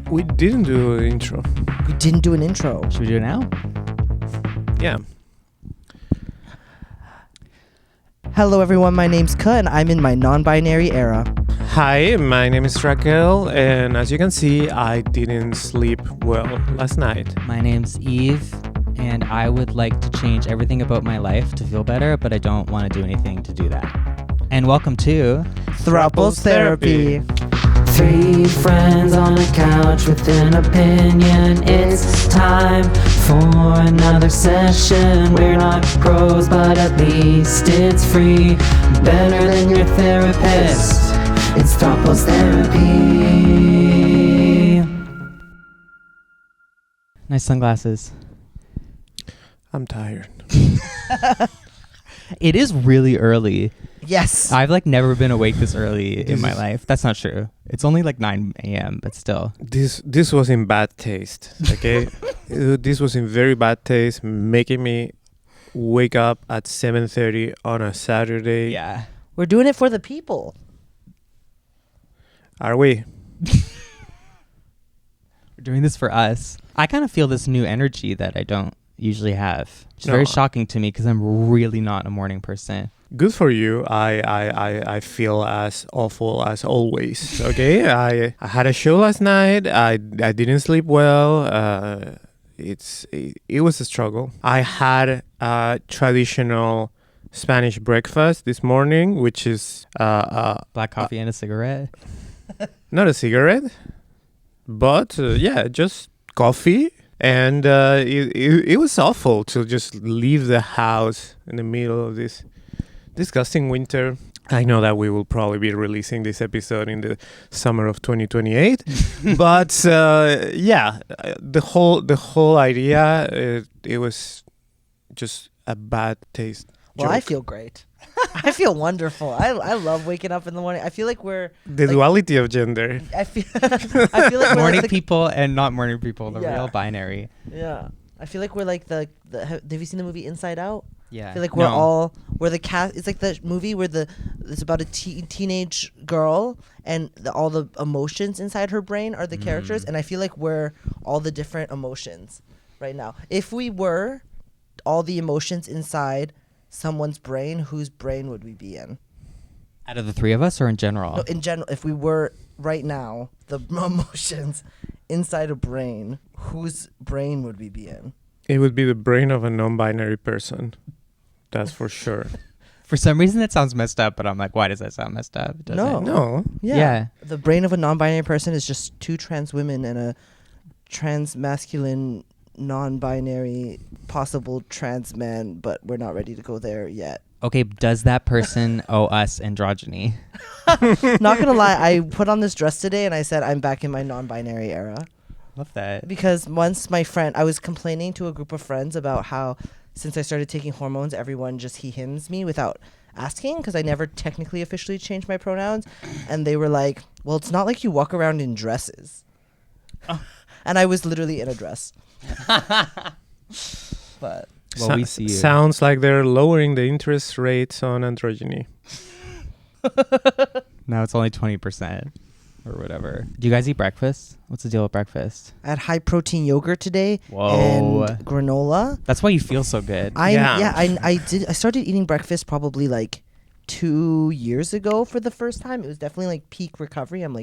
We didn't do an intro. We didn't do an intro. Should we do it now? Yeah. Hello, everyone. My name's Ka, and I'm in my non-binary era. Hi, my name is Raquel, and as you can see, I didn't sleep well last night. My name's Eve, and I would like to change everything about my life to feel better, but I don't want to do anything to do that. And welcome to Throuples Therapy. Three friends on a couch with an opinion. It's time for another session. We're not pros, but at least it's free. Better than your therapist. It's Throuples Therapy. nice sunglasses. I'm tired. It is really early. Yes. I've never been awake this early in my life. That's not true. It's only 9 a.m., but still. This was in bad taste, okay? This was in very bad taste, making me wake up at 7:30 on a Saturday. Yeah. We're doing it for the people. Are we? We're doing this for us. I kind of feel this new energy that I don't usually have. It's No. very shocking to me because I'm really not a morning person. Good for you. I feel as awful as always. Okay, I had a show last night. I didn't sleep well. It was a struggle. I had a traditional Spanish breakfast this morning, which is Black coffee and a cigarette. not a cigarette, but just coffee. And it was awful to just leave the house in the middle of this disgusting winter. I know that we will probably be releasing this episode in the summer of 2028, but the whole idea it was just a bad taste. Well, I joke. feel great. I feel wonderful. I love waking up in the morning. I feel like we're The duality of gender. I feel I feel like we're Morning like people and not morning people, the Yeah. real binary. yeah. I feel like we're like the have you seen the movie Inside Out? Yeah. I feel like we're the cast. It's like the movie where it's about a teenage girl and all the emotions inside her brain are the characters, and I feel like we're all the different emotions right now. If we were all the emotions inside someone's brain, whose brain would we be in? Out of the three of us or in general? No, in general, if we were right now the emotions inside a brain, whose brain would we be in? It would be the brain of a non-binary person. That's for sure. For some reason that sounds messed up, but I'm like, why does that sound messed up? It doesn't. No. No. Yeah. The brain of a non-binary person is just two trans women and a trans masculine non-binary possible trans man, but we're not ready to go there yet. Okay, does that person owe us androgyny? Not gonna lie, I put on this dress today and I said I'm back in my non-binary era. Love that. Because once I was complaining to a group of friends about how since I started taking hormones, everyone just he/hims me without asking, because I never technically officially changed my pronouns. And they were like, well, it's not like you walk around in dresses. Oh. And I was literally in a dress. But Well, we see you. Sounds like they're lowering the interest rates on androgyny. Now it's only 20% or whatever. Do you guys eat breakfast? What's the deal with breakfast? I had high protein yogurt today Whoa. and granola. That's why you feel so good. I started eating breakfast probably 2 years ago for the first time. It was definitely peak recovery. I'm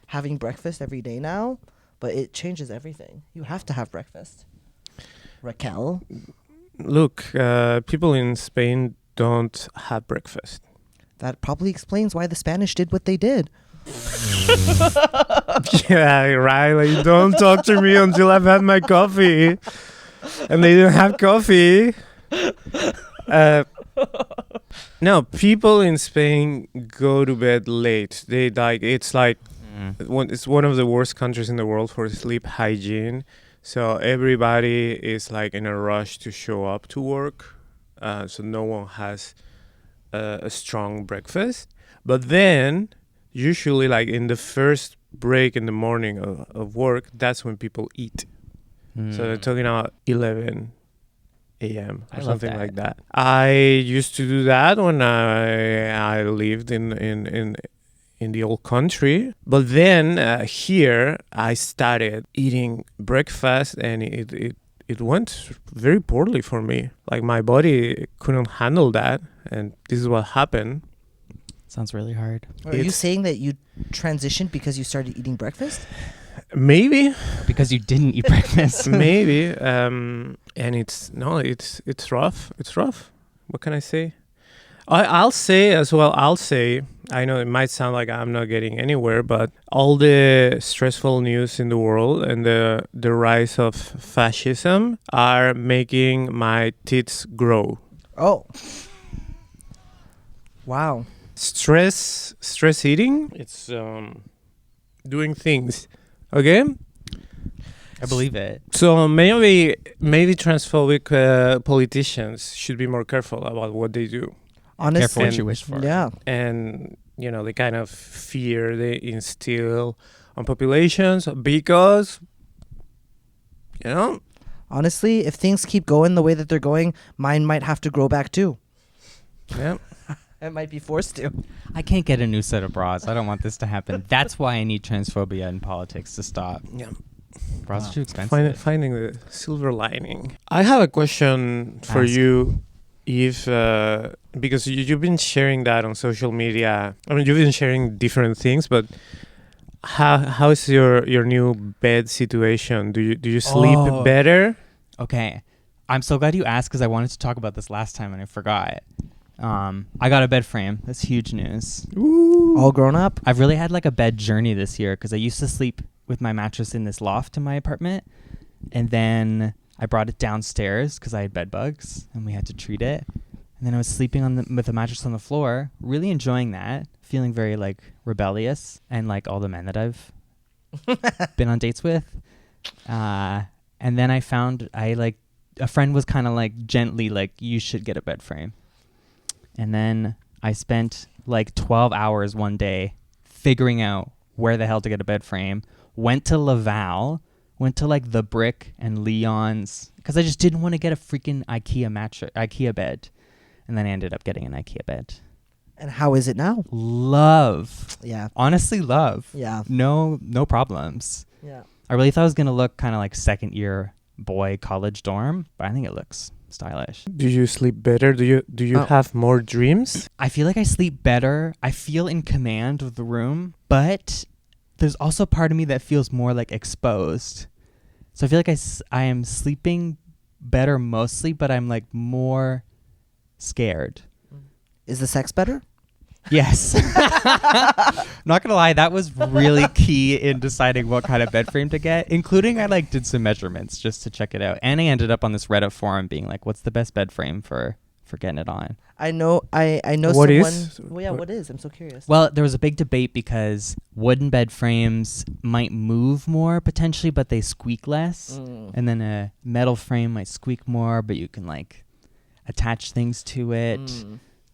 having breakfast every day now, but it changes everything. You have to have breakfast. Raquel? Look, people in Spain don't have breakfast. That probably explains why the Spanish did what they did. Yeah, right. Don't talk to me until I've had my coffee. And they didn't have coffee. No, people in Spain go to bed late. It's one of the worst countries in the world for sleep hygiene. So everybody is in a rush to show up to work. So no one has a strong breakfast. But then usually in the first break in the morning of work, that's when people eat. So they're talking about 11 a.m. or something like that. I used to do that when I lived in in the old country. But then here I started eating breakfast, and it went very poorly for me. Like my body couldn't handle that, and this is what happened. Sounds really hard. Are you saying that you transitioned because you started eating breakfast? Maybe. Because you didn't eat breakfast. Maybe. And it's rough. It's rough. What can I say? I'll say as well, I know it might sound like I'm not getting anywhere, but all the stressful news in the world and the rise of fascism are making my tits grow. Oh. Wow. Stress eating, it's doing things. Okay? I believe it. So maybe transphobic politicians should be more careful about what they do. Honestly, Careful what you wish for. Yeah. And, the kind of fear they instill on populations because, Honestly, if things keep going the way that they're going, mine might have to grow back too. yeah. It might be forced to. I can't get a new set of bras. I don't want this to happen. That's why I need transphobia in politics to stop. Yeah. Bras are too expensive. Finding the silver lining. I have a question for Ask. you. If because you've been sharing that on social media. I mean, you've been sharing different things, but how is your new bed situation? Do you sleep better? Okay. I'm so glad you asked because I wanted to talk about this last time and I forgot. I got a bed frame. That's huge news. Ooh. All grown up? I've really had like a bed journey this year because I used to sleep with my mattress in this loft in my apartment, and then I brought it downstairs because I had bed bugs and we had to treat it. And then I was sleeping with a mattress on the floor, really enjoying that, feeling very like rebellious and like all the men that I've been on dates with. And then I found a friend was kind of like gently like, you should get a bed frame. And then I spent like 12 hours one day figuring out where the hell to get a bed frame. Went to Laval, went to like The Brick and Leon's because I just didn't want to get a freaking IKEA bed. And then I ended up getting an IKEA bed. And how is it now? Love. Yeah. Honestly, love. Yeah. No problems. Yeah. I really thought it was going to look kind of like second year boy college dorm, but I think it looks stylish. Do you sleep better? Do you have more dreams? I feel like I sleep better. I feel in command of the room, but there's also a part of me that feels more like exposed. So I feel like I am sleeping better mostly, but I'm like more scared. Is the sex better? Yes. Not gonna lie, that was really key in deciding what kind of bed frame to get, including I like did some measurements just to check it out. And I ended up on this Reddit forum being like, what's the best bed frame for getting it on? I know What someone. is? Well, yeah, what is? I'm so curious. Well, there was a big debate because wooden bed frames might move more potentially, but they squeak less. And then a metal frame might squeak more, but you can like attach things to it.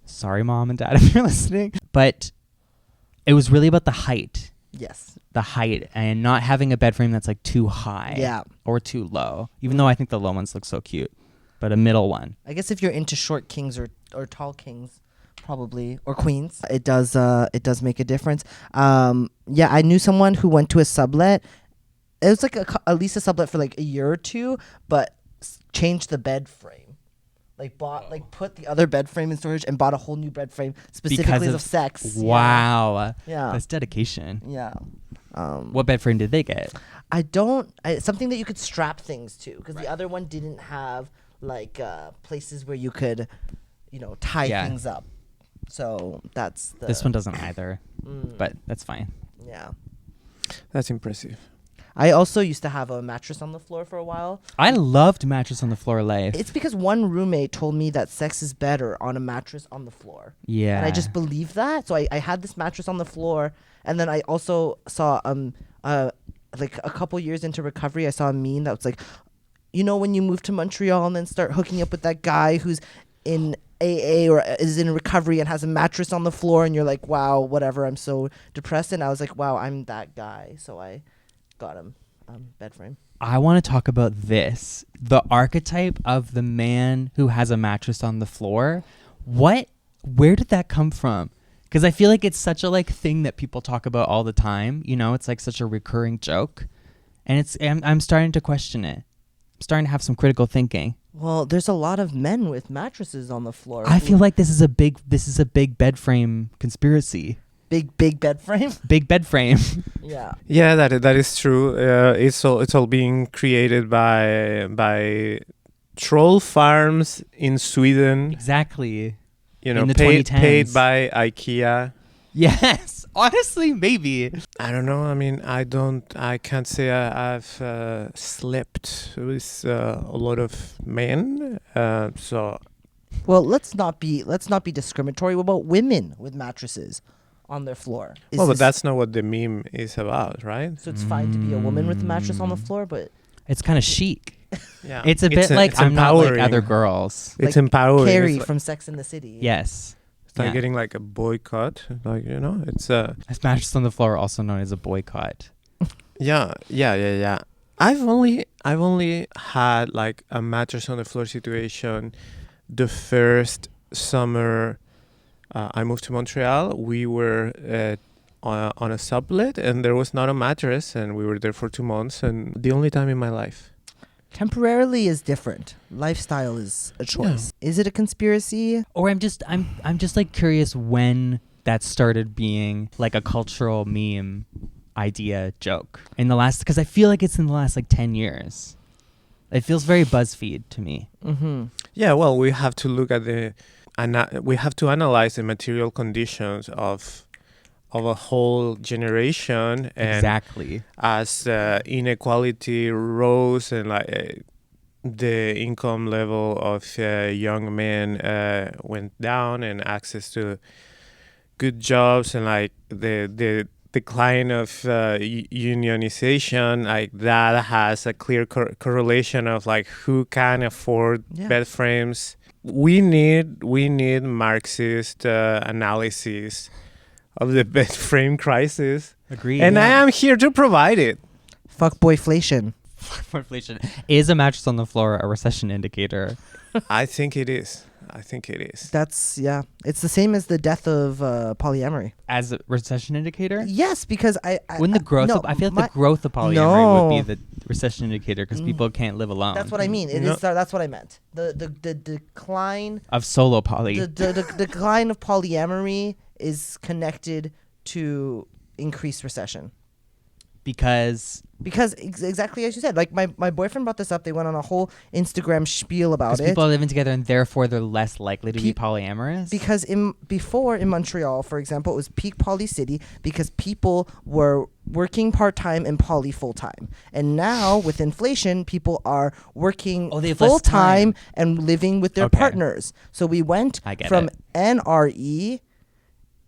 Sorry, mom and dad, if you're listening. But it was really about the height. Yes. The height and not having a bed frame that's like too high. Yeah. Or too low. Even though I think the low ones look so cute. But a middle one. I guess if you're into short kings or tall kings, probably, or queens, it does make a difference. Yeah, I knew someone who went to a sublet. It was like at least a sublet for like a year or two, but changed the bed frame. Like put the other bed frame in storage and bought a whole new bed frame specifically because of sex. Wow. Yeah. That's dedication. Yeah. What bed frame did they get? Something that you could strap things to, because the other one didn't have like places where you could, tie things up. So that's this one doesn't either, but that's fine. Yeah. That's impressive. I also used to have a mattress on the floor for a while. I loved mattress on the floor life. It's because one roommate told me that sex is better on a mattress on the floor. Yeah. And I just believed that. So I had this mattress on the floor. And then I also saw, like a couple years into recovery, I saw a meme that was like, when you move to Montreal and then start hooking up with that guy who's in AA or is in recovery and has a mattress on the floor, and you're like, wow, whatever, I'm so depressed. And I was like, wow, I'm that guy. So I got him bed frame. I want to talk about this. The archetype of the man who has a mattress on the floor. Where did that come from? Because I feel like it's such a like thing that people talk about all the time. You know, it's like such a recurring joke, and I'm starting to question it. I'm starting to have some critical thinking. Well, there's a lot of men with mattresses on the floor. I feel like this is a big bed frame conspiracy. Big bed frame. Big bed frame. Yeah. Yeah, that is true. It's all being created by troll farms in Sweden. Exactly. You know, In the paid 2010s. by IKEA. Yes. Honestly, maybe. I don't know. I mean, I can't say I've slept with a lot of men. So Well, let's not be discriminatory. What about women with mattresses on their floor? but that's not what the meme is about, right? so it's fine to be a woman with a mattress on the floor, but It's kind of chic. Yeah, It's a bit like it's I'm not like empowering. other girls. It's like empowering. Carrie It's like, from Sex and the City. Yes. it's like Yeah. getting like a boycott. Like, you know, it's As mattress on the floor, also known as a boycott. yeah. I've only had like a mattress on the floor situation the first summer I moved to Montreal. We were on a sublet and there was not a mattress, and we were there for 2 months, and the only time in my life. Temporarily is different. Lifestyle is a choice. Is it a conspiracy? Or I'm just like curious when that started being like a cultural meme idea joke in the last, because I feel like it's in the last like 10 years. It feels very BuzzFeed to me. Mm-hmm. Yeah, well, we have to look at we have to analyze the material conditions of a whole generation, and Exactly. as inequality rose and like the income level of young men went down, and access to good jobs, and like the decline of unionization, like that has a clear correlation of like who can afford bed frames. We need Marxist analysis of the bed frame crisis. Agreed. And I am here to provide it. Fuck boyflation. Inflation. Is a mattress on the floor a recession indicator? I think it is. That's it's the same as the death of polyamory. As a recession indicator? Yes, because I Wouldn't the growth no, of, I feel like the growth of polyamory No. would be the recession indicator, because people can't live alone. that's what I mean. It is that's what I meant. The decline Of solo poly. the decline of polyamory is connected to increased recession. Because Exactly as you said, like my boyfriend brought this up. They went on a whole Instagram spiel about it. people are living together and therefore they're less likely to be polyamorous. Because before in Montreal, for example, it was peak poly city because people were working part-time and poly full-time. And now with inflation, people are working they have less full-time time. and living with their Okay. partners. So we went I get from it. NRE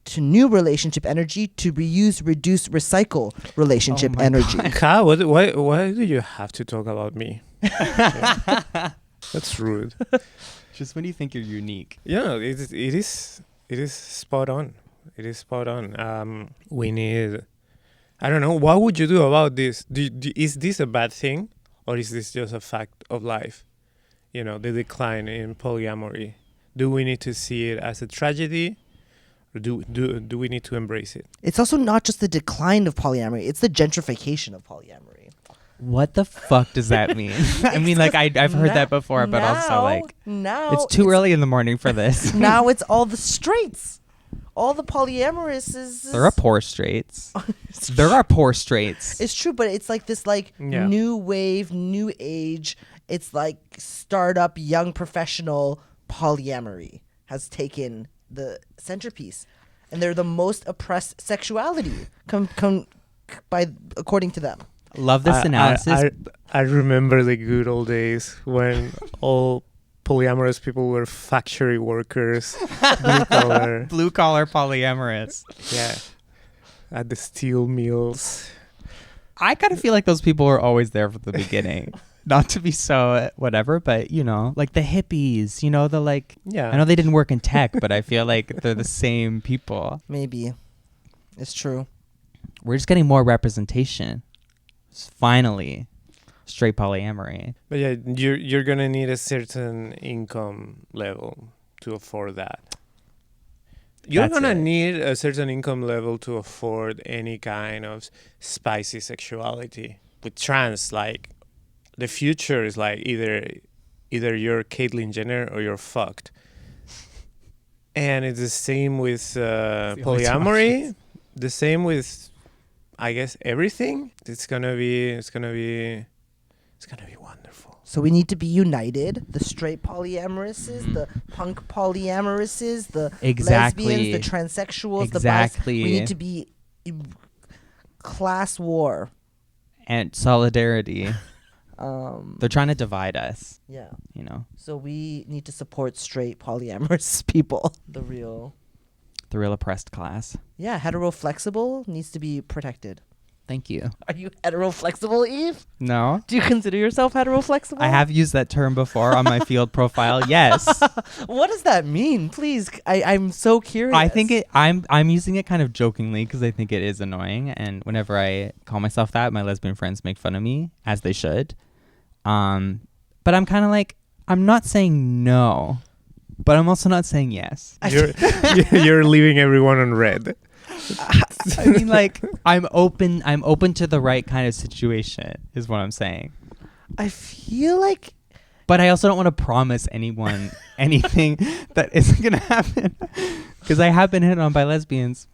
to new relationship energy to reuse, reduce, recycle relationship Oh my energy. Ka, why do you have to talk about me? Yeah. That's rude. Just when you think you're unique. Yeah, it is spot on. It is spot on. We need. I don't know. What would you do about this? Is this a bad thing, or is this just a fact of life? You know, the decline in polyamory. Do we need to see it as a tragedy, or do we need to embrace it? It's also not just the decline of polyamory; it's the gentrification of polyamory. What the fuck does that mean? I mean, like I've heard that before, but also like it's too early in the morning for this. Now it's all the straights. All the polyamorous is There are poor straights. There are poor straights. It's true, but it's like this new wave, new age. It's like startup, young professional polyamory has taken the centerpiece, and they're the most oppressed sexuality according to them. Love this analysis. I remember the good old days when all polyamorous people were factory workers, Blue collar polyamorous. yeah, at the steel mills. I kind of feel like those people were always there from the beginning. Not to be so whatever, but you know, like the hippies, you know, the like, Yeah, I know they didn't work in tech, but I feel like they're the same people. Maybe it's true. We're just getting more representation. Finally, straight polyamory. but yeah, you're gonna need a certain income level to afford that. You're That's gonna it. need a certain income level to afford any kind of spicy sexuality. With trans, like the future is like either you're Caitlyn Jenner or you're fucked. And it's the same with only two polyamory. options. The same with, I guess, everything. It's gonna be wonderful. So we need to be united. The straight polyamorouses, the punk polyamorouses, the Exactly. lesbians, the transsexuals, Exactly. the bi. We need to be class war. And solidarity. Um, They're trying to divide us, yeah. you know. So we need to support straight polyamorous people. The real. The real oppressed class. Yeah, heteroflexible needs to be protected. Thank you. Are you heteroflexible, Eve? No. Do you consider yourself heteroflexible? I have used that term before on my field profile. Yes. What does that mean? Please, I'm so curious. I think I'm using it kind of jokingly because I think it is annoying, and whenever I call myself that, my lesbian friends make fun of me, as they should. But I'm kind of like, I'm not saying no, but I'm also not saying yes. You're leaving everyone on red. I mean, like, I'm open to the right kind of situation is what I'm saying. I feel like But I also don't want to promise anyone anything that isn't going to happen. Because I have been hit on by lesbians.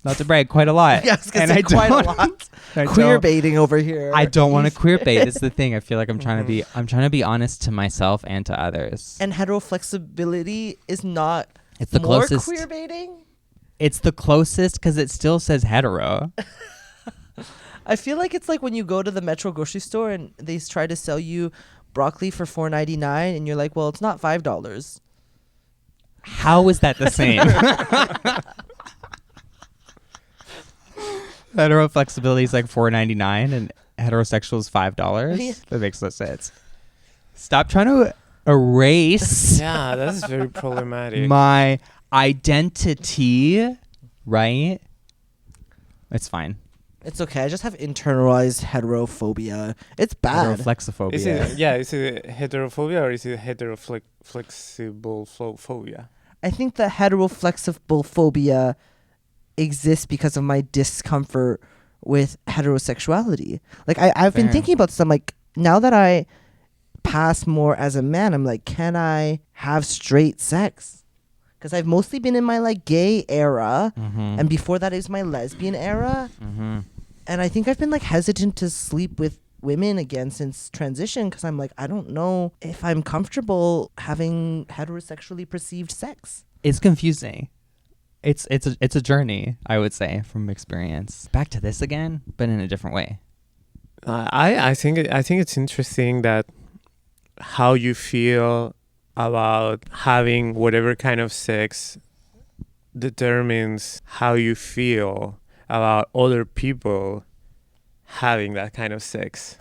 Not to brag, quite a lot. Yeah, I was gonna say quite a lot. Queer baiting over here. I don't want to queer bait. It's the thing. I feel like I'm trying to be honest to myself and to others. And heteroflexibility is not It's the more closest. queer baiting? It's the closest because it still says hetero. I feel like it's like when you go to the Metro grocery store and they try to sell you broccoli for $4.99 and you're like, well, it's not $5. How is that the same? Heteroflexibility is like $4.99 and heterosexual is $5. Yeah. That makes no sense. Stop trying to erase Yeah, that's very problematic. my identity, right? It's fine. It's okay. I just have internalized heterophobia. It's bad. Heteroflexiphobia. Is it heterophobia or is it heteroflexible phobia? I think the heteroflexible phobia exists because of my discomfort with heterosexuality. Like I've been Fair. thinking about this. I'm like, now that I pass more as a man, I'm like, can I have straight sex? Because I've mostly been in my like gay era, Mm-hmm. and before that is my lesbian era. Mm-hmm. And I think I've been like hesitant to sleep with women again since transition because I'm like, I don't know if I'm comfortable having heterosexually perceived sex. It's confusing. It's a journey, I would say, from experience. Back to this again, but in a different way. I think it's interesting that how you feel about having whatever kind of sex determines how you feel about other people having that kind of sex.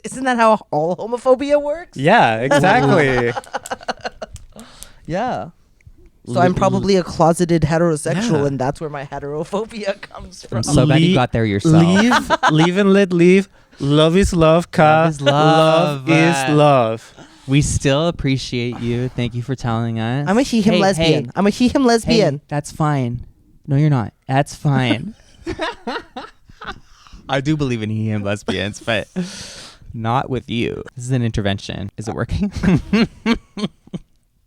Isn't that how all homophobia works? Yeah, exactly. Yeah. So I'm probably a closeted heterosexual, Yeah. and that's where my heterophobia comes from. I'm so glad you got there yourself. Live and let live. Love is love, Ka. Love is love. Love is love. We still appreciate you. Thank you for telling us. I'm a he, him Hey, lesbian. hey, I'm a he, him lesbian. hey, that's fine. No, you're not. That's fine. I do believe in he, him lesbians, but not with you. This is an intervention. Is it working?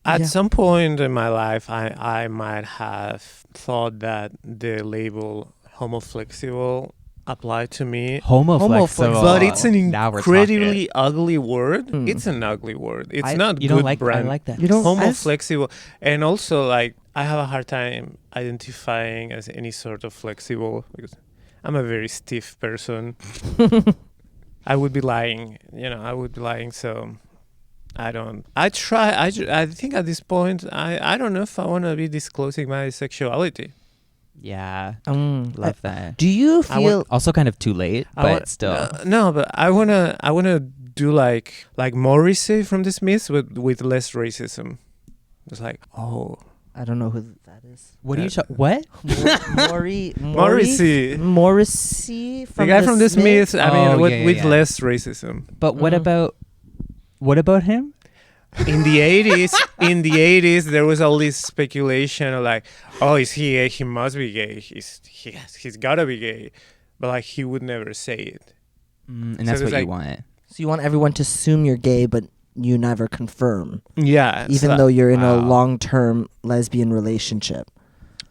At Yeah. some point in my life, I might have thought that the label homoflexible applied to me. Homoflexible. But it's an Now we're incredibly ugly word. Mm. It's an ugly word. It's talking. not You good don't like brand. I like that. You don't- Homoflexible. And also, like, I have a hard time identifying as any sort of flexible because I'm a very stiff person. I would be lying. So I don't. I think at this point, I don't know if I want to be disclosing my sexuality. Yeah. Mm. Love that. Do you I feel... Also kind of too late, but still. No, but I wanna do like Morrissey from the Smiths with less racism. It's like, oh, I don't know who that is. What do you what? Morrissey, Morrissey the from guy from the Smiths. I mean, Oh, with yeah. less racism. But what Mhm. about him? in the 80s there was all this speculation of like, oh, is he gay? He must be gay. He's gotta be gay, but like he would never say it. And that's what you want. So you want everyone to assume you're gay, but you never confirm. Yeah, even though you're in a long-term lesbian relationship.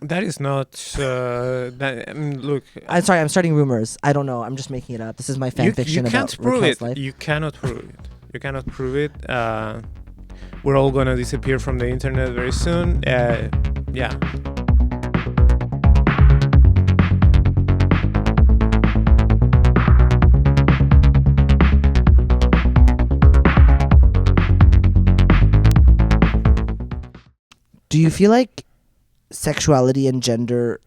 That is not. Look, I'm sorry. I'm starting rumors. I don't know. I'm just making it up. This is my fan fiction about Raquel's life. You cannot prove it. You cannot prove it. We're all gonna disappear from the internet very soon. Yeah. Do you feel like sexuality and gender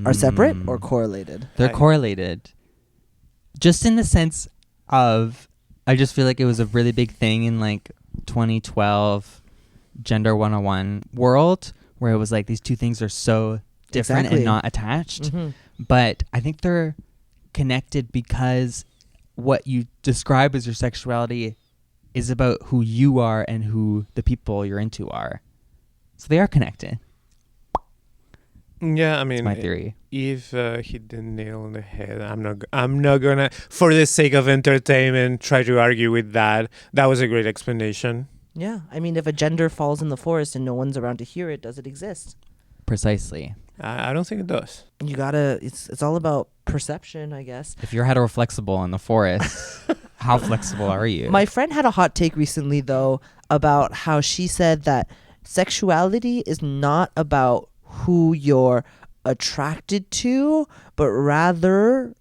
are separate or correlated? They're correlated. Just in the sense of, I just feel like it was a really big thing in like 2012 Gender 101 world, where it was like these two things are so different and not attached. Mm-hmm. But I think they're connected because what you describe as your sexuality is about who you are and who the people you're into are. So they are connected. Yeah, I mean, that's my theory. If hit the nail on the head, I'm not gonna, for the sake of entertainment, try to argue with that. That was a great explanation. Yeah, I mean, if a gender falls in the forest and no one's around to hear it, does it exist? Precisely. I don't think it does. You gotta. It's all about perception, I guess. If you're heteroflexible in the forest, how flexible are you? My friend had a hot take recently, though, about how she said that sexuality is not about who you're attracted to, but rather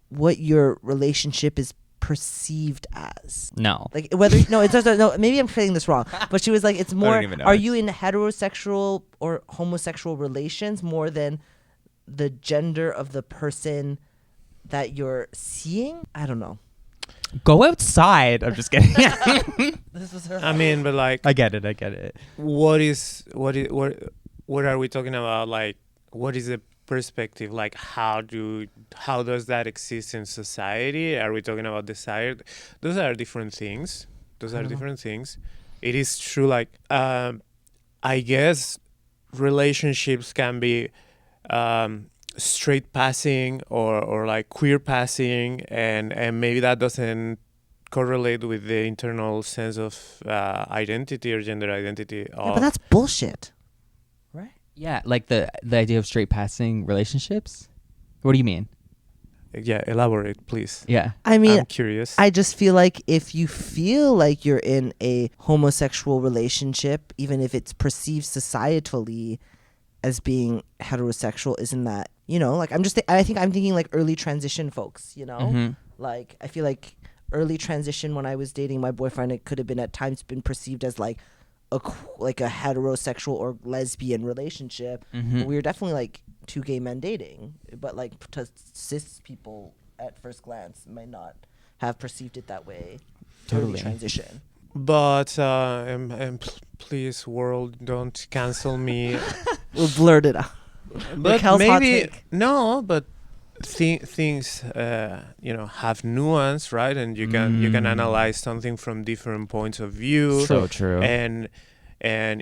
what your relationship is perceived as. No. Like whether it doesn't. No, maybe I'm saying this wrong. But she was like, it's more. Are you in heterosexual or homosexual relations more than the gender of the person that you're seeing? I don't know. Go outside. I'm just kidding. This was her. I mean, but like, I get it. What are we talking about? Like, what is the perspective? Like, how does that exist in society? Are we talking about desire? Those are different things. It is true. Like, I guess relationships can be straight passing or like queer passing, and maybe that doesn't correlate with the internal sense of identity or gender identity. Yeah, but that's bullshit. Right? Yeah, like the idea of straight passing relationships. What do you mean? Yeah, elaborate, please. Yeah. I mean, I'm curious. I just feel like if you feel like you're in a homosexual relationship, even if it's perceived societally as being heterosexual, isn't that, like I think I'm thinking like early transition folks, Mm-hmm. Like I feel like early transition when I was dating my boyfriend, it could have been at times been perceived as like a heterosexual or lesbian relationship. Mm-hmm. But we were definitely like two gay men dating, but like to cis people at first glance might not have perceived it that way. Totally. Early transition. But please, world, don't cancel me. We'll blurt it out. But Raquel's hot maybe take. no. But things have nuance, right? And you can analyze something from different points of view. So true. And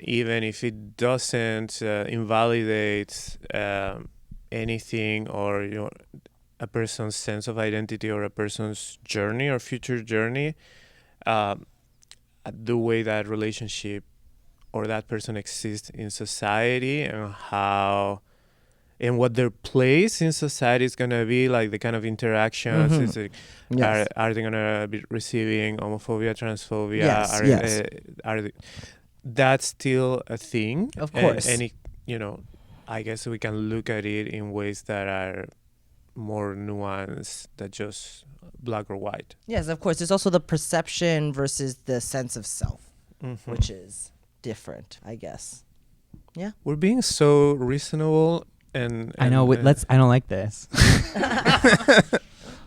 even if it doesn't invalidate anything or a person's sense of identity or a person's journey or future journey, the way that relationship or that person exists in society and what their place in society is going to be, like the kind of interactions. Mm-hmm. It's like, Yes. are they going to be receiving homophobia, transphobia? Yes. That's still a thing. Of course. And I guess we can look at it in ways that are more nuanced than just black or white. Yes, of course. There's also the perception versus the sense of self, Mm-hmm. which is different, I guess. Yeah. We're being so reasonable and I know. I don't like this.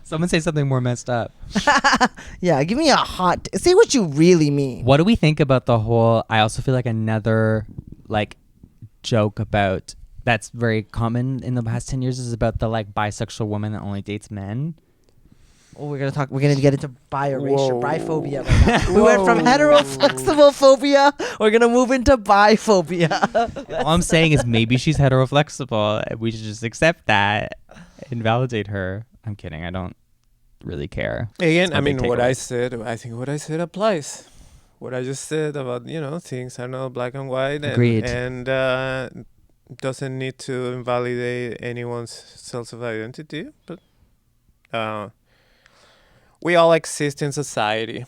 Someone say something more messed up. Yeah, give me a hot. Say what you really mean. What do we think about the whole? I also feel like another like joke about that's very common in the past 10 years is about the like bisexual woman that only dates men. Oh, we're gonna get into bi-erasure, Whoa. biphobia right now. We went from heteroflexible phobia. We're gonna move into biphobia. All I'm saying is maybe she's heteroflexible. And we should just accept that and validate her. I'm kidding. I don't really care. Again, It's my I mean, big what takeaway. I said, I think what I said applies. What I just said about, things are not black and white. Agreed. And doesn't need to invalidate anyone's sense of identity. But we all exist in society.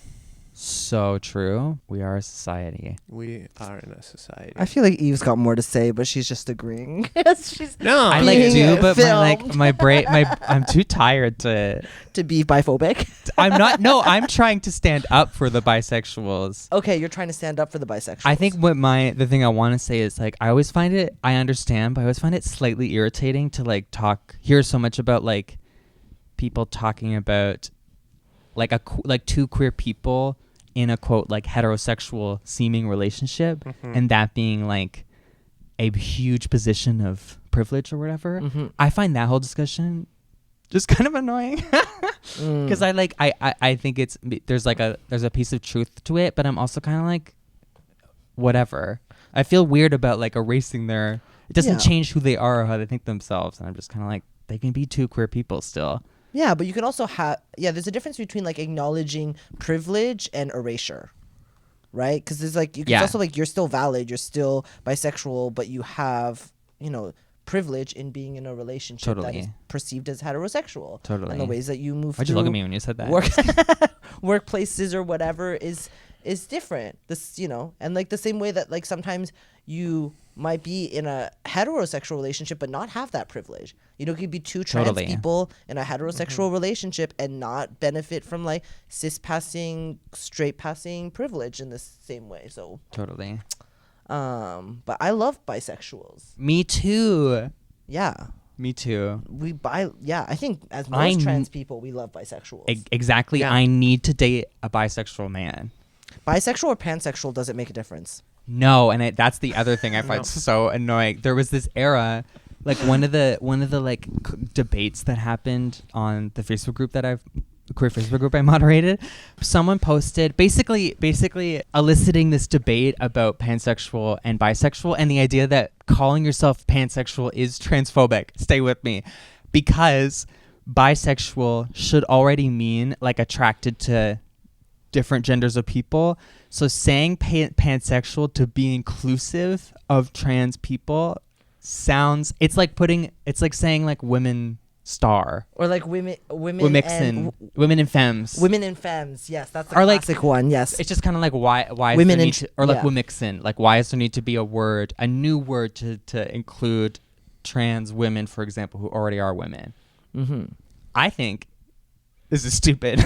So true. We are a society. We are in a society. I feel like Eve's got more to say, but she's just agreeing. she's No, I Being do, but filmed. my brain, I'm too tired to. to be biphobic. I'm not. No, I'm trying to stand up for the bisexuals. Okay, you're trying to stand up for the bisexuals. I think the thing I want to say is like I always find it. I understand, but I always find it slightly irritating to like hear so much about like people talking about like two queer people in a quote like heterosexual seeming relationship, and that being like a huge position of privilege or whatever. I find that whole discussion just kind of annoying because I think there's a piece of truth to it, but I'm also kind of like whatever. I feel weird about like erasing it doesn't change who they are or how they think themselves, and I'm just kind of like they can be two queer people still. Yeah, but you can also have there's a difference between like acknowledging privilege and erasure, right? Because there's like it's also like you're still valid, you're still bisexual, but you have privilege in being in a relationship that is perceived as heterosexual. Totally. And the ways that you move. Why'd you look at me when you said that? Workplaces or whatever is different. This and like the same way that like sometimes you might be in a heterosexual relationship but not have that privilege. You could be two trans people in a heterosexual relationship and not benefit from like cis passing, straight passing privilege in the same way. So totally. But I love bisexuals. Me too. Yeah. Me too. I think as most trans people we love bisexuals. Exactly. Yeah. I need to date a bisexual man. Bisexual or pansexual doesn't make a difference. No, and that's the other thing I find so annoying. There was this era, like one of the like debates that happened on the Facebook group queer Facebook group I moderated. Someone posted basically eliciting this debate about pansexual and bisexual and the idea that calling yourself pansexual is transphobic. Stay with me, because bisexual should already mean like attracted to different genders of people. So saying pansexual to be inclusive of trans people it's like saying like women star or like women and femmes. Women and femmes, yes, that's the Or like- classic one. Yes, It's just kind of like why is Women there need and to, or like yeah. womixin, like why is there need to be a new word to include trans women, for example, who already are women. I think this is stupid.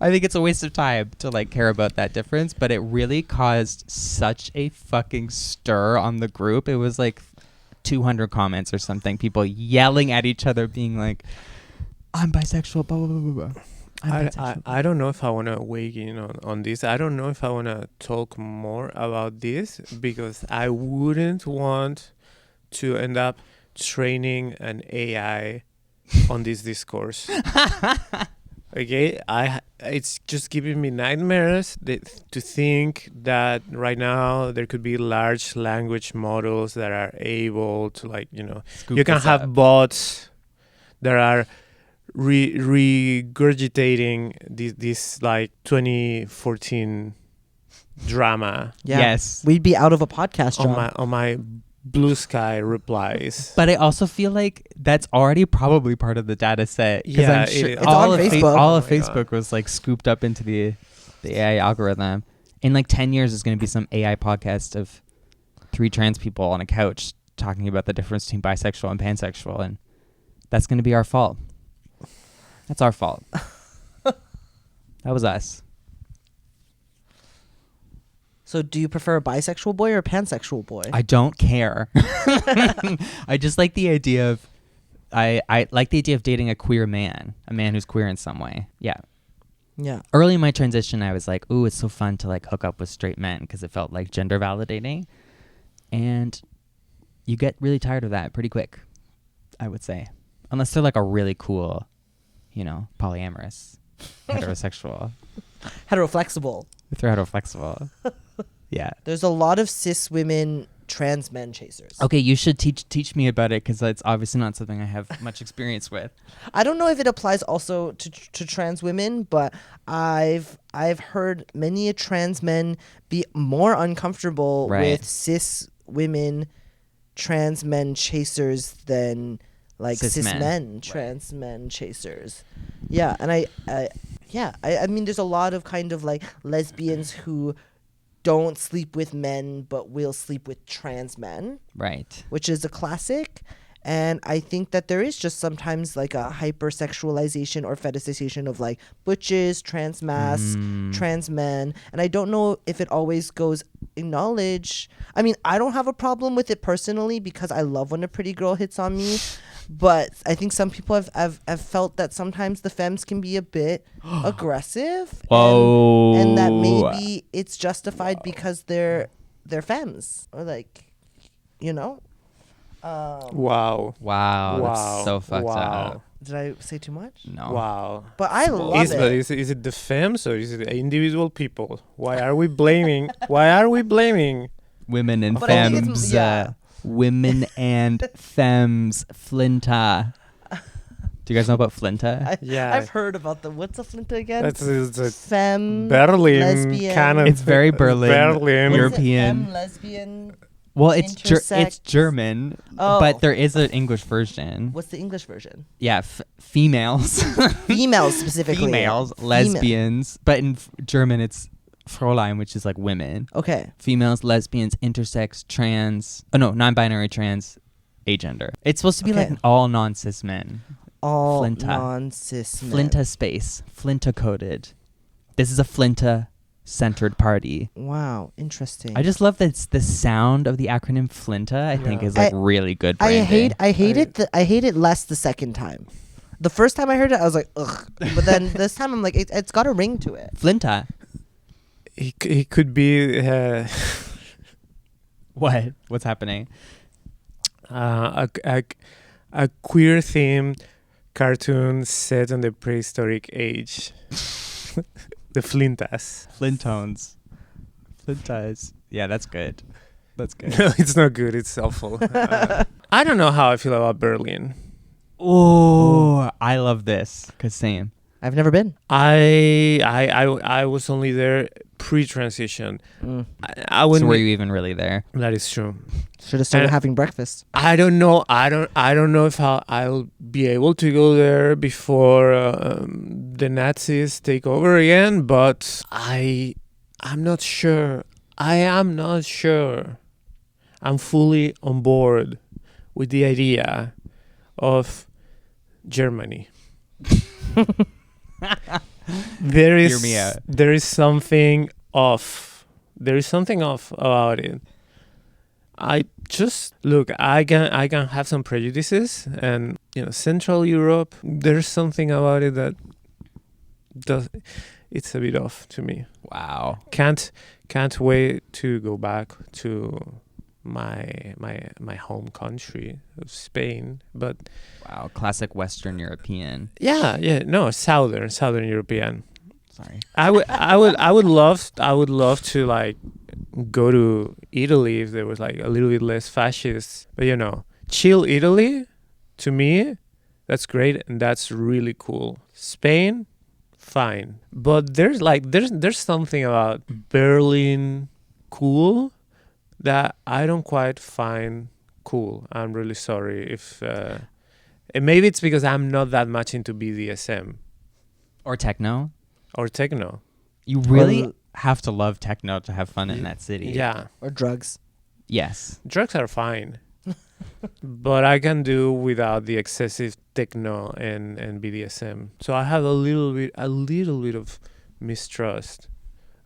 I think it's a waste of time to like care about that difference, but it really caused such a fucking stir on the group. It was like 200 comments or something, people yelling at each other being like, I'm bisexual, blah blah blah blah blah. I don't know if I want to weigh in on this. I don't know if I want to talk more about this because I wouldn't want to end up training an AI on this discourse. Okay, it's just giving me nightmares to think that right now there could be large language models that are able to Scoop you can this have up. bots that are regurgitating this like 2014 drama yeah. Yes. we'd be out of a podcast, John. on my Blue Sky replies. But I also feel like that's already probably part of the data set. 'Cause Yeah, I'm sure it is. all It's on of Facebook. all Oh of my Facebook was like scooped up into the AI algorithm. In like 10 years, there's going to be some AI podcast of 3 trans people on a couch talking about the difference between bisexual and pansexual, and that's going to be our fault. That's our fault. That was us. So do you prefer a bisexual boy or a pansexual boy? I don't care. I just like the idea of I like the idea of dating a queer man, a man who's queer in some way. Yeah. yeah. Early in my transition, I was like, ooh, it's so fun to like hook up with straight men because it felt like gender validating. And you get really tired of that pretty quick, I would say. Unless they're like a really cool polyamorous, heterosexual. Heteroflexible. If they're heteroflexible. Yeah. There's a lot of cis women trans men chasers. Okay, you should teach me about it because it's obviously not something I have much experience with. I don't know if it applies also to trans women, but I've heard many a trans men be more uncomfortable with cis women trans men chasers than like cis men trans men chasers. Yeah, and I mean there's a lot of kind of like lesbians who don't sleep with men but will sleep with trans men, right, which is a classic. And I think that there is just sometimes like a hypersexualization or fetishization of like butches, trans masks, trans men, and I don't know if it always goes acknowledge. I mean, I don't have a problem with it personally because I love when a pretty girl hits on me, but I think some people have felt that sometimes the femmes can be a bit aggressive. Whoa. And that maybe it's justified because they're femmes or like, you know. Wow. That's so fucked up. Did I say too much? No. Wow. But I love it. But is it the femmes or is it individual people? Why are we blaming? Why are we blaming women and but I think femmes? yeah. Women and femmes. Flinta. Do you guys know about Flinta? Yeah. I've heard about what's a Flinta again? That's a femme, Berlin lesbian. kind of. It's very Berlin. What is it? European. Femme, lesbian. Well, it's Intersex. German, but there is an English version. What's the English version? Yeah, females. Females specifically. Females, lesbians. But in German, it's Fräulein, which is like women. Okay. Females, lesbians, intersex, trans. Oh, no, non-binary, trans, agender. It's supposed to be like all non-cis men. All Flinta. non-cis men. Flinta space. Flinta coded. This is a Flinta centered party. Wow, interesting. I just love that it's the sound of the acronym Flinta. I think is like really good branding. I hate it less the second time. The first time I heard it, I was like, ugh. But then this time I'm like, it's got a ring to it. Flinta. He could be What's happening? a queer themed cartoon set in the prehistoric age. The Flintas. Flintones. Flintas. Yeah, that's good. That's good. No, it's not good. It's awful. I don't know how I feel about Berlin. Oh, I love this. Cause same. I've never been. I was only there pre-transition. I wouldn't. So were you even really there? That is true. Should have started having breakfast. I don't know. I don't know if I'll be able to go there before the Nazis take over again. But I'm not sure. I am not sure. I'm fully on board with the idea of Germany. There is Hear me out. There is something off. There is something off about it. I just look. I can have some prejudices, and Central Europe. There's something about it that does. It's a bit off to me. Wow. Can't wait to go back to my home country of Spain. But wow, classic Western European. No, Southern European. Sorry. I would love to like go to Italy if there was like a little bit less fascist. But chill Italy, to me, that's great and that's really cool. Spain, fine. But there's something about Berlin cool that I don't quite find cool. I'm really sorry if and maybe it's because I'm not that much into BDSM Or techno. or techno. You really have to love techno to have fun in that city. Yeah. Or drugs. Yes. Drugs are fine. But I can do without the excessive techno and BDSM. So I have a little bit of mistrust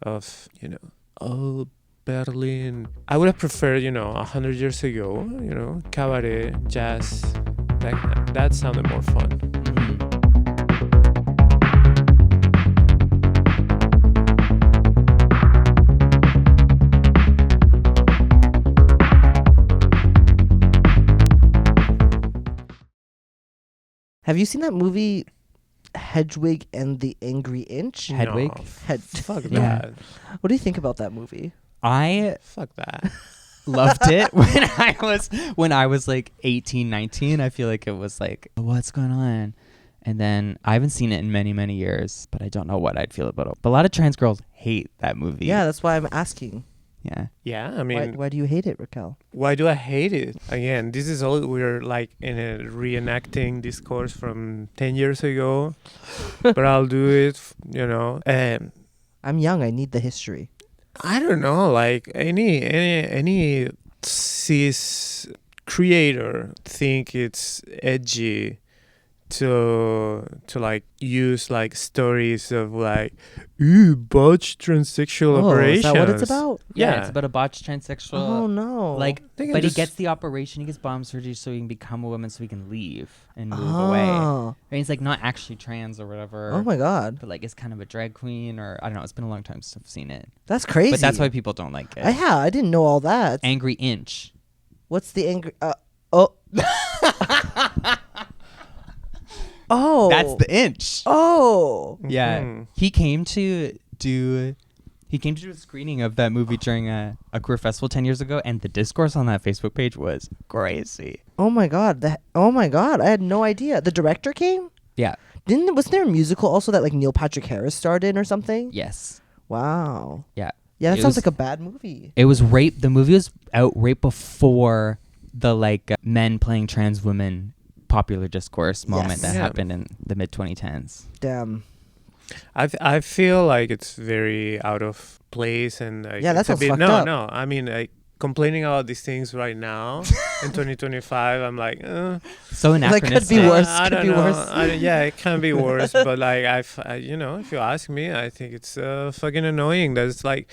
of, Berlin. I would have preferred, 100 years ago, cabaret, jazz. That sounded more fun. Have you seen that movie Hedwig and the Angry Inch. Hedwig? No, Head. fuck Yeah. that. What do you think about that movie? I Fuck that. loved it when I was like 18, 19. I feel like it was like, what's going on? And then I haven't seen it in many, many years, but I don't know what I'd feel about it. But a lot of trans girls hate that movie. Yeah, that's why I'm asking. Yeah. Yeah, I mean, Why do you hate it, Raquel? why do I hate it? Again, this is all we're like in a reenacting discourse from 10 years ago, but I'll do it, you know. I'm young. I need the history. I don't know, like any cis creator think it's edgy to like use like stories of like botched transsexual operations. Is that what it's about? Yeah, it's about a botched transsexual. Oh no! Like, They can but he just- gets the operation. He gets bomb surgery so he can become a woman, so he can leave and move away. Oh. And he's like not actually trans or whatever. Oh my god, But like is kind of a drag queen, or I don't know. It's been a long time since I've seen it. that's crazy. But that's why people don't like it. I didn't know all that. Angry Inch. What's the angry? Oh. Oh. That's the Inch. Oh. Yeah, Mhm. he came to do a screening of that movie during a queer festival 10 years ago, and the discourse on that Facebook page was crazy. Oh my god. Oh my god. I had no idea. The director came. Yeah. Wasn't there a musical also that like Neil Patrick Harris starred in or something? Yes. Wow. Yeah. Yeah, that It sounds was- like a bad movie. It was right. The movie was out right before the like men playing trans women popular discourse moment Yes. that Yeah. happened in the mid 2010s. Damn. I feel like it's very out of place and like, Yeah, that it's a sounds bit, fucked no up. no I mean like complaining about these things right now in 2025 I'm like So That could anachronistic. be worse. I Could don't be know. worse. Yeah, it can be worse. But like, you know, if you ask me, I think it's fucking annoying. There's like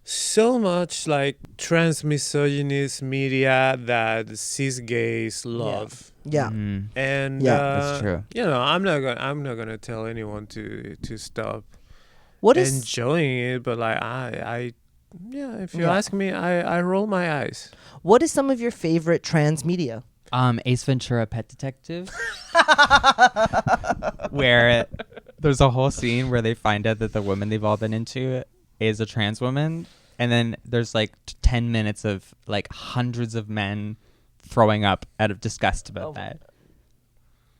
so much like trans misogynist media that cis gays love, Yeah. Mhm. and Yeah, that's true. You know, I'm not gonna tell anyone to stop What is enjoying it. But like, yeah, if you Yeah. ask me, I roll my eyes. what is some of your favorite trans media? Ace Ventura: Pet Detective, where there's a whole scene where they find out that the woman they've all been into is a trans woman, and then there's like 10 minutes of like hundreds of men throwing up out of disgust about Oh. that.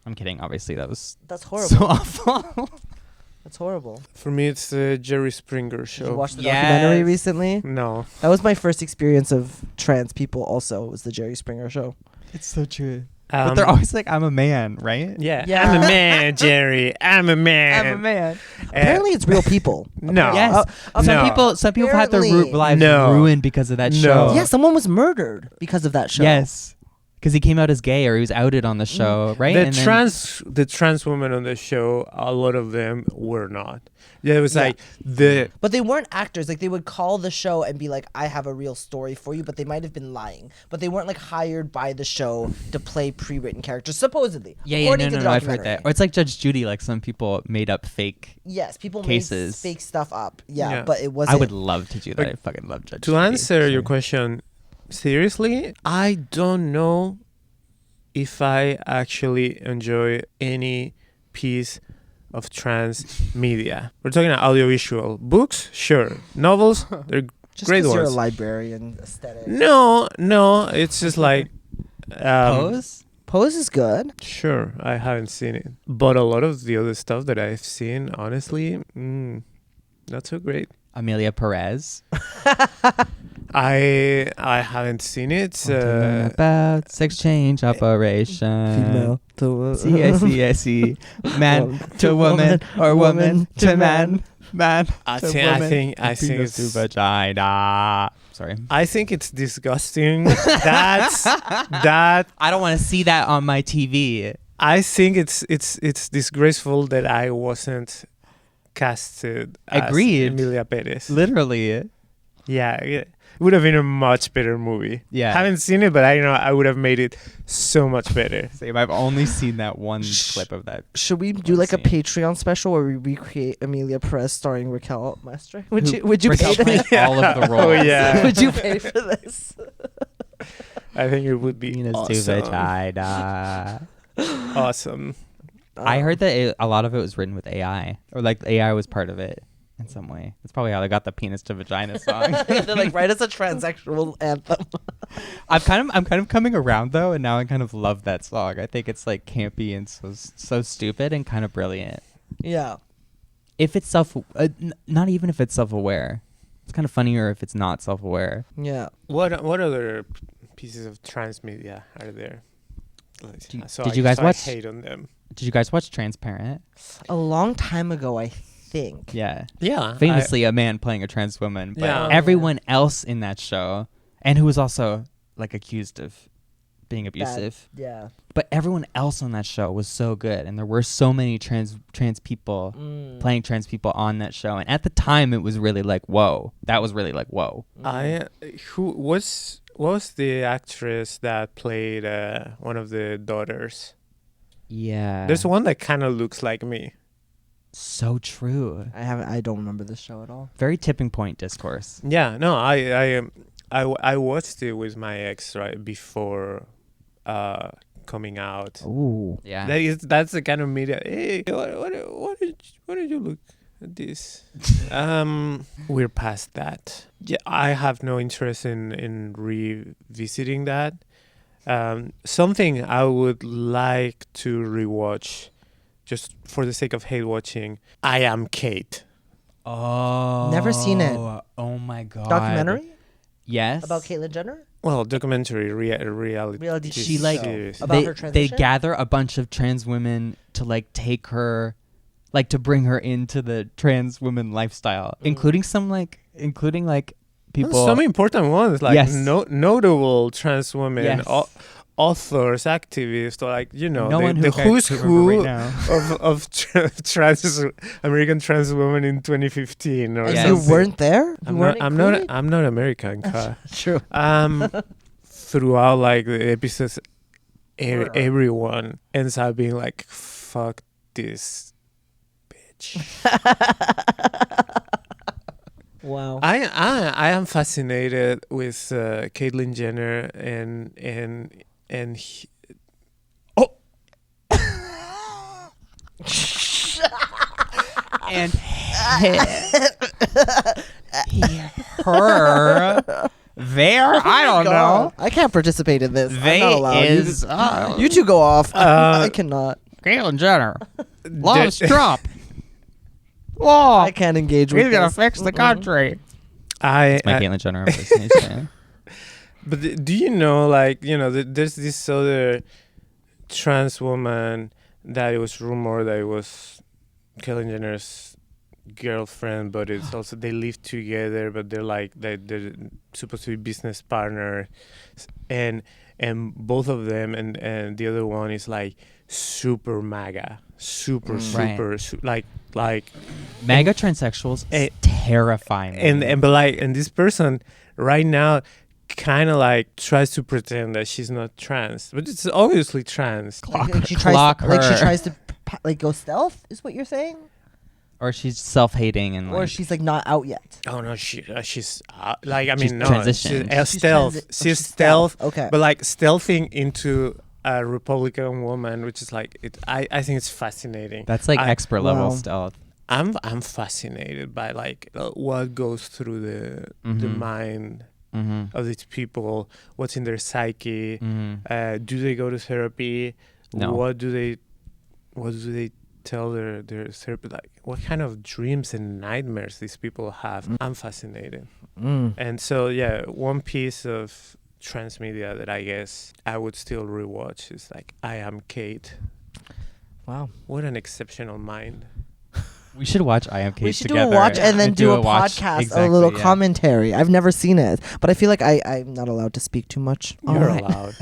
I'm kidding. Obviously, that was That's horrible. so awful. That's horrible. For me, it's the Jerry Springer Did you show. watch the Yes. documentary recently? No. That was my first experience of trans people. Also, was the Jerry Springer show. It's so true. But they're Um, always like, "I'm a man," right? Yeah. Yeah. I'm a man, Jerry. I'm a man. man. Apparently, it's real people. No. Yes. No. Some people had their Apparently. lives No. ruined because of that No. show. Yeah, someone was murdered because of that show. Yes. Because he came out as gay, or he was outed on the show, right? The And then- the trans women on the show, a lot of them were not. Yeah, it was Yeah. like the But they weren't actors. Like, they would call the show and be like, I have a real story for you, but they might have been lying. But they weren't like hired by the show to play pre-written characters, supposedly. Yeah, according no, to the I've heard documentary. that. Or it's like Judge Judy, like some people made up fake. Yes, people cases. made fake stuff up. Yeah, Yeah. but it wasn't. I would love to do that. But I fucking love Judge to Judy. answer your Sorry. question seriously, I don't know if I actually enjoy any piece of trans media. We're talking about audiovisual. Books, sure. Novels, they're Just great because you're a ones. librarian aesthetic. No, it's just like Pose? Pose is good. Sure, I haven't seen it, but a lot of the other stuff that I've seen, honestly, not so great. Amelia Perez. I haven't seen it. About sex change operation. Female to C-A-C-S-E. Man to woman, or woman to man. Man I to think woman. I think penis to it's vagina. Sorry. I think it's disgusting. That I don't want to see that on my TV. I think it's disgraceful that I wasn't casted as Agreed. Emilia Perez. Literally. Yeah, it would have been a much better movie. Yeah. Haven't seen it, but I know I would have made it so much better. Same. I've only seen that one clip of that. Should we do like a Insane. Patreon special where we recreate Amelia Perez starring Raquel Mestre? Would Who- you pay Raquel to plays all of the roles. Oh, yeah. Would you pay for this? I think it would be Penis to awesome. vagina. Awesome. I heard that a lot of it was written with AI, or like AI was part of it in some way. That's probably how they got the penis to vagina song. They're like, write us a transsexual anthem. I'm kind of coming around though, and now I kind of love that song. I think it's like campy and so stupid and kind of brilliant. Yeah. If it's not even if it's self-aware, it's kind of funnier if it's not self-aware. Yeah. What other pieces of transmedia are there? Did you guys watch? I hate on them. Did you guys watch Transparent? A long time ago, I think. Yeah. Yeah. Famously, a man playing a trans woman, but Yeah. everyone else in that show, and who was also like accused of being abusive. Yeah. But everyone else on that show was so good, and there were so many trans people playing trans people on that show. And at the time, it was really like, whoa. That was really like, whoa. What was the actress that played one of the daughters? Yeah. There's one that kind of looks like me. So true. I don't remember this show at all. Very tipping point discourse. Yeah, no, I watched it with my ex right before coming out. Ooh. Yeah. That's the kind of media. Hey, what did you look at this? We're past that. Yeah, I have no interest in revisiting that. Something I would like to rewatch, just for the sake of hate watching. I Am Kate. Oh. Never seen it. Oh my god. Documentary Yes. about Caitlyn Jenner. Well, documentary reality. She like series. About her they transition? gather a bunch of trans women to like take her, like to bring her into the trans woman lifestyle, including people. Some important ones, like Yes. notable trans women, Yes. authors, activists, or like No one the who who's cares to remember who right now. of trans American trans women in 2015 or Yes. You something. weren't there. I'm not American. True. Throughout like the episodes, everyone ends up being like, "Fuck this bitch." Wow. I am fascinated with Caitlyn Jenner and he, And her there, I don't know. I can't participate in this. I'm They not allowed. is You two go off. I cannot. Caitlyn Jenner the- loves Trump. Whoa, I can't engage with he's gonna this. fix the country. I My Caitlyn Jenner impersonation. but do you know, like, you know, there's this other trans woman that it was rumored that it was Caitlyn Jenner's girlfriend, but it's also they live together, but they're supposed to be business partners, and both of them and the other one is like super MAGA, super like MAGA transsexuals terrify me. and this person right now kind of like tries to pretend that she's not trans, but it's obviously trans. Like she Clock tries her. to like go stealth. Is what you're saying? Or she's self-hating and Or like, she's like not out yet. Oh no, she's like I She's mean no, transitioned. she's stealth. She's stealth. Okay. But like stealthing into a Republican woman, which is like it. I think it's fascinating. that's like expert level Wow. stealth. I'm fascinated by like what goes through the Mhm. mind Mm-hmm. of these people. What's in their psyche? Mm-hmm. Do they go to therapy? No. What do they tell their therapist? Like what kind of dreams and nightmares these people have? I'm fascinated. And so yeah, one piece of transmedia that I guess I would still rewatch is like I Am Kate. Wow. What an exceptional mind. We should watch I Am Kate We should together. do a watch and then do a watch. podcast, Exactly, a little yeah. commentary. I've never seen it, but I feel like I'm not allowed to speak too much. You're Alright. allowed.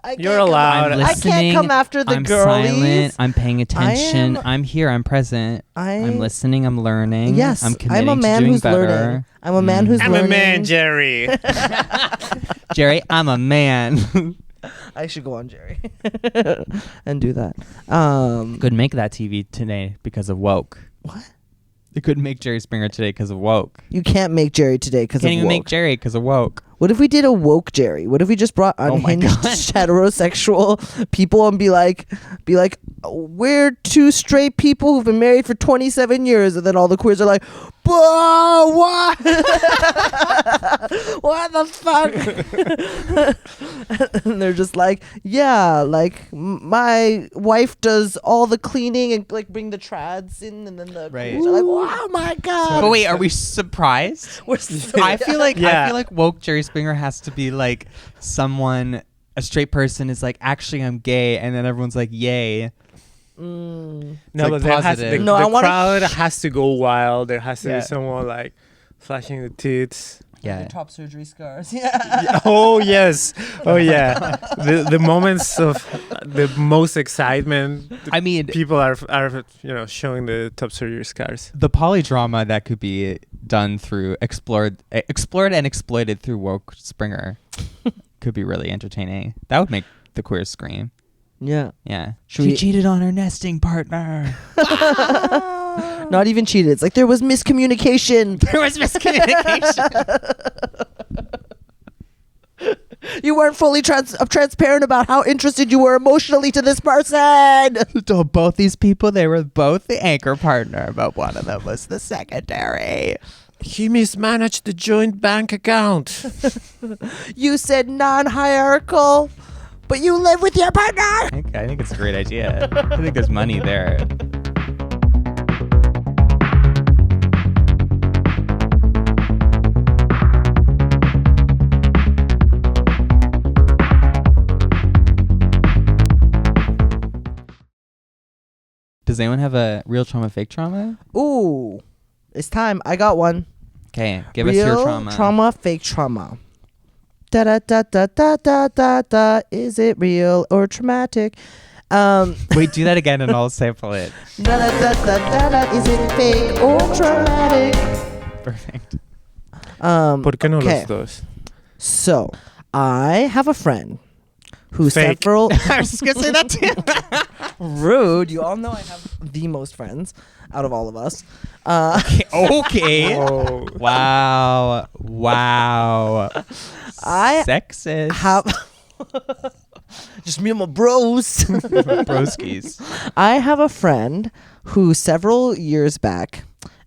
I You're can't come- allowed. I'm I listening. can't come after the I'm girlies. silent. I'm paying attention. am- I'm here. I'm present. I'm listening. I'm learning. Yes, I'm committing a man to doing who's better. learning. I'm a man who's I'm learning. a man, Jerry. Jerry, I'm a man. I should go on Jerry and do that. Couldn't make that TV today because of woke. What? They couldn't make Jerry Springer today because of woke. You can't make Jerry today because of Can't even woke. make Jerry because of woke. What if we did a woke Jerry? What if we just brought Oh my unhinged God. heterosexual people and be like, we're two straight people who've been married for 27 years, and then all the queers are like, whoa, what? What the fuck? And they're just like, yeah, like my wife does all the cleaning and like bring the trads in, and then the Right. queers are like, oh my god. But wait, are we surprised? We're I feel like Yeah. woke Jerry Springer has to be like someone, a straight person is like, actually I'm gay, and then everyone's like, yay. Mm. No, like but there has positive. the, No, the I wanna crowd has to go wild. There has to Yeah. be someone like flashing the tits. The top surgery scars. Yeah. Yeah. Oh yes. Oh yeah. The moments of the most excitement. I mean, People are showing the top surgery scars. the polydrama that could be done through explored and exploited through woke Springer could be really entertaining. That would make the queers scream. Yeah. Yeah. Should She we- cheated on her nesting partner. Not even cheated. It's like there was miscommunication. There was miscommunication. You weren't fully transparent about how interested you were emotionally to this person. To both these people, they were both the anchor partner, but one of them was the secondary. He mismanaged the joint bank account. You said non-hierarchical, but you live with your partner. I think it's a great idea. I think there's money there. Does anyone have a real trauma, fake trauma? Ooh, it's time. I got one. Okay, give real us your trauma. trauma, fake trauma. Da da da da da da da da. Is it real or traumatic? Wait, do that again and I'll sample it. Da da da da da da. Is it fake or traumatic? Perfect. ¿Por qué no okay. los dos? So, I have a friend who Fake. several I was just gonna say that too. rude. You all know I have the most friends out of all of us. Okay. Oh. Wow. I Sexist. have just me and my bros. Broskies. I have a friend who several years back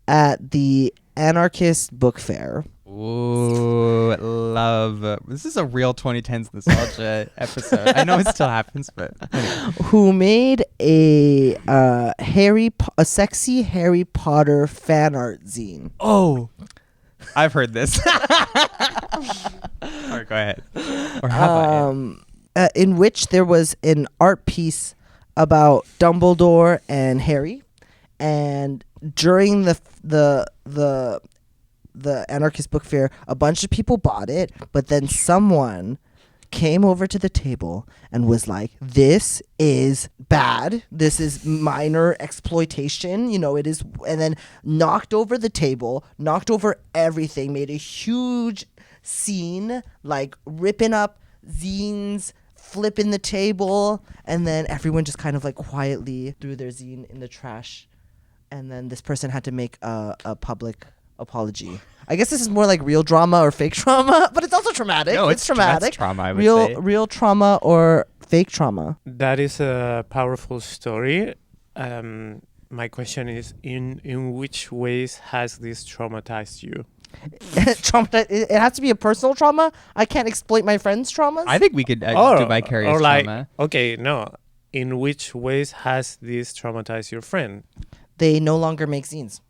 at the anarchist book fair. Ooh, love. This is a real 2010s nostalgia episode. I know it still happens, but anyway. Who made a sexy Harry Potter fan art zine. Oh, I've heard this. Or go ahead. Or have I? In which there was an art piece about Dumbledore and Harry, and during the anarchist book fair, a bunch of people bought it, but then someone came over to the table and was like, this is bad, this is minor exploitation, it is, and then knocked over the table, knocked over everything, made a huge scene, like ripping up zines, flipping the table, and then everyone just kind of like quietly threw their zine in the trash, and then this person had to make a public apology. I guess this is more like real drama or fake trauma, but it's also traumatic. No, it's traumatic. That's trauma, I would real say. real trauma or fake trauma. That is a powerful story. My question is, in which ways has this traumatized you? It has to be a personal trauma. I can't exploit my friends' traumas. I think we could do vicarious or like, trauma. okay, no. In which ways has this traumatized your friend? They no longer make zines.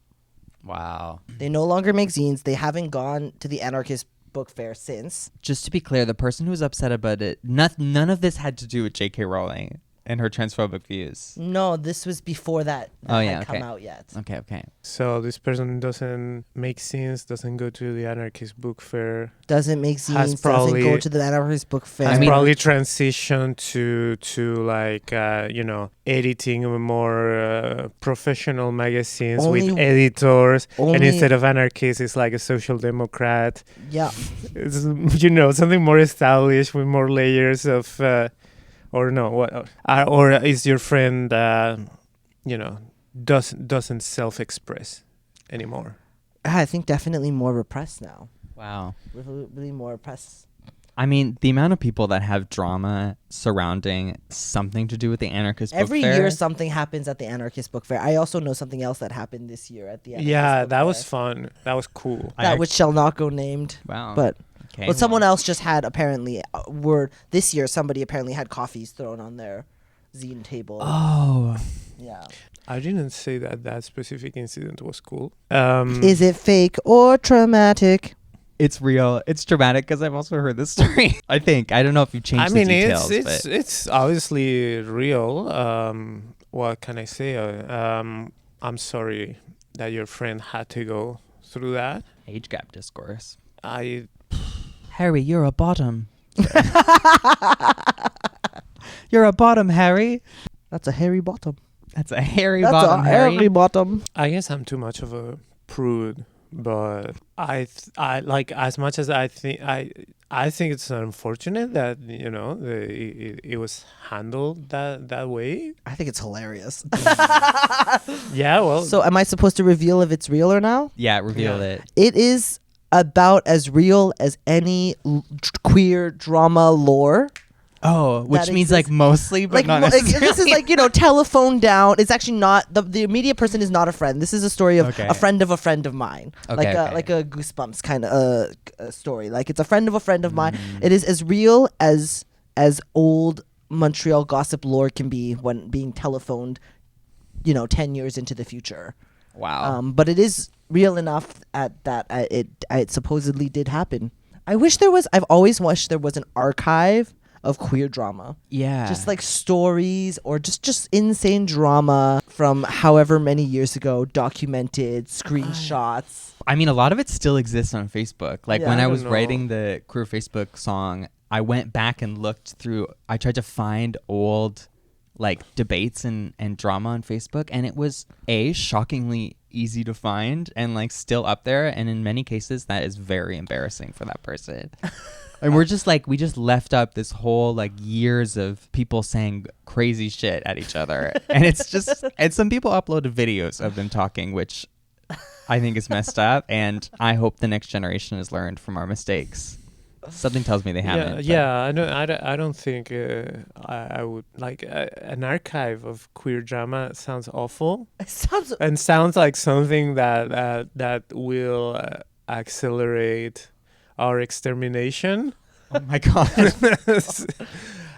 Wow. They no longer make zines. They haven't gone to the anarchist book fair since. Just to be clear, the person who was upset about it, none of this had to do with J.K. Rowling and her transphobic views. No, this was before that had come out yet. Okay. So this person doesn't make scenes, doesn't go to the anarchist book fair. Doesn't make zines, doesn't probably- go to the anarchist book fair. Has probably transitioned to like editing more professional magazines with Only- editors, and only- instead of anarchist, it's like a social democrat. Yeah. It's, something more established with more layers of. Or no, what? Or is your friend, doesn't self-express anymore? I think definitely more repressed now. Wow. really more press. I mean, the amount of people that have drama surrounding something to do with the anarchist book Every fair. year something happens at the anarchist book fair. I also know something else that happened this year at the anarchist Yeah, book that fair. was fun. That was cool. That which shall not go named. Wow. But Okay, but someone well. else just had apparently this year somebody apparently had coffees thrown on their zine table. Oh. Yeah. I didn't say that that specific incident was cool. Is it fake or traumatic? It's real. It's dramatic because I've also heard this story. I think. I don't know if you've changed the details. it's obviously real. What can I say? I'm sorry that your friend had to go through that. Age gap discourse. Harry, you're a bottom. You're a bottom, Harry. That's a hairy bottom. That's a hairy That's bottom, a Harry. hairy bottom. I guess I'm too much of a prude, but I like as much as I think it's unfortunate that it was handled that way. I think it's hilarious. Yeah, well, So am I supposed to reveal if it's real or now? Yeah, reveal Yeah. it. It is about as real as any queer drama lore. Oh, which That means exists. like mostly, but not necessarily. this is like telephone down. It's actually not the immediate person is not a friend. This is a story of Okay. a friend of mine, Okay, okay. like a Goosebumps kind of story. Like it's a friend of mine. It is as real as old Montreal gossip lore can be when being telephoned, 10 years into the future. Wow. But it is real enough it supposedly did happen. I've always wished there was an archive of queer drama. Yeah. Just like stories or just insane drama from however many years ago, documented screenshots. I mean, a lot of it still exists on Facebook. Like Yeah. when I I don't was know. writing the queer Facebook song, I went back and looked through. I tried to find old like debates and drama on Facebook, and it was shockingly easy to find and like still up there. And in many cases, that is very embarrassing for that person. And we just left up this whole like years of people saying crazy shit at each other. And it's just, and some people uploaded videos of them talking, which I think is messed up. And I hope the next generation has learned from our mistakes. Something tells me they haven't. Yeah. I don't think I would like an archive of queer drama. Sounds awful. It sounds And sounds like something that will accelerate our extermination. Oh my God.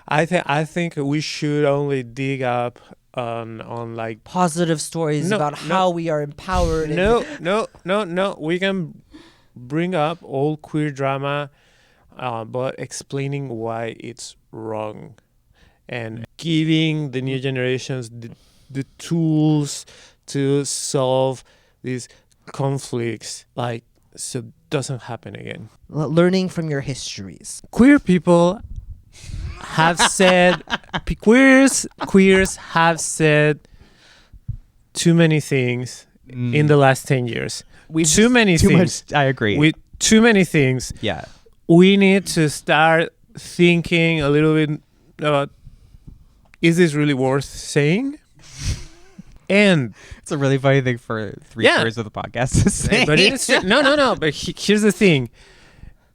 I think we should only dig up on like positive stories No, about no. how we are empowered. no. We can bring up all queer drama, but explaining why it's wrong, and giving the new generations the tools to solve these conflicts, like so it doesn't happen again. Learning from your histories. Queer people have said queers have said too many things in the last 10 years. Too many things. I agree. With too many things, yeah. we need to start thinking a little bit about, is this really worth saying? And It's a really funny thing for three-quarters of the podcast to say. but it's no. But here's the thing.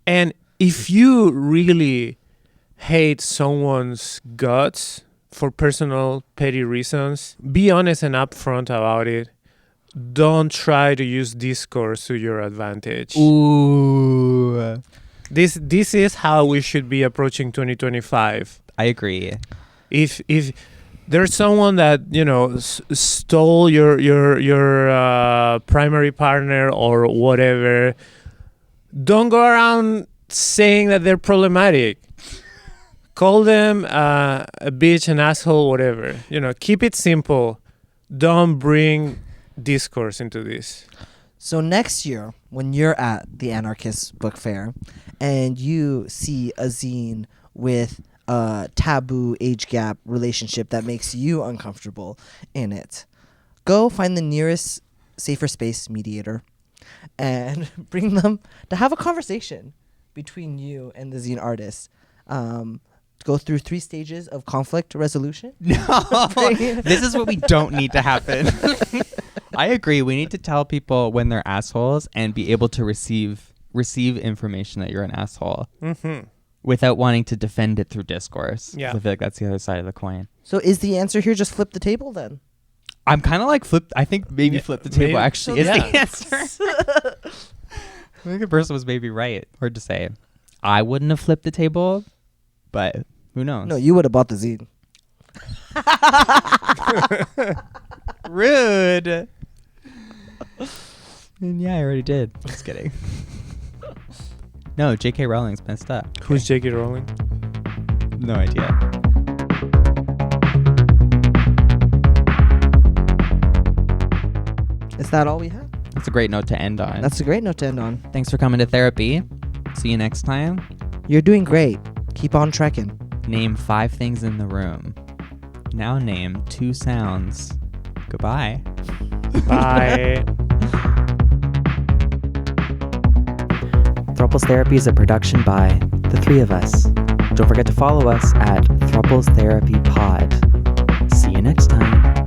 And if you really hate someone's guts for personal petty reasons, be honest and upfront about it. Don't try to use discourse to your advantage. Ooh. This is how we should be approaching 2025. I agree. If there's someone that stole your primary partner or whatever, don't go around saying that they're problematic. Call them a bitch, an asshole, whatever. Keep it simple. Don't bring discourse into this. So next year, when you're at the anarchist book fair and you see a zine with a taboo age gap relationship that makes you uncomfortable in it, go find the nearest safer space mediator and bring them to have a conversation between you and the zine artist. Go through 3 stages of conflict resolution. No, this is what we don't need to happen. I agree. We need to tell people when they're assholes and be able to receive receive information that you're an asshole Mm-hmm. without wanting to defend it through discourse. Yeah. I feel like that's the other side of the coin. So is the answer here just flip the table then? I'm kind of like I think maybe Yeah, flip the table maybe. actually is Yeah. the answer. I think the person was maybe right. Hard to say. I wouldn't have flipped the table, but who knows? No, you would have bought the zine. Rude. And yeah, I already did. Just kidding. No, J.K. Rowling's messed up. Who's J.K. Rowling? No idea. Is that all we have? That's a great note to end on. That's a great note to end on. Thanks for coming to therapy. See you next time. You're doing great. Keep on trekking. Name 5 things in the room. Now name 2 sounds. Goodbye. Bye. Throuples Therapy is a production by the 3 of us. Don't forget to follow us at Throuples Therapy Pod. See you next time.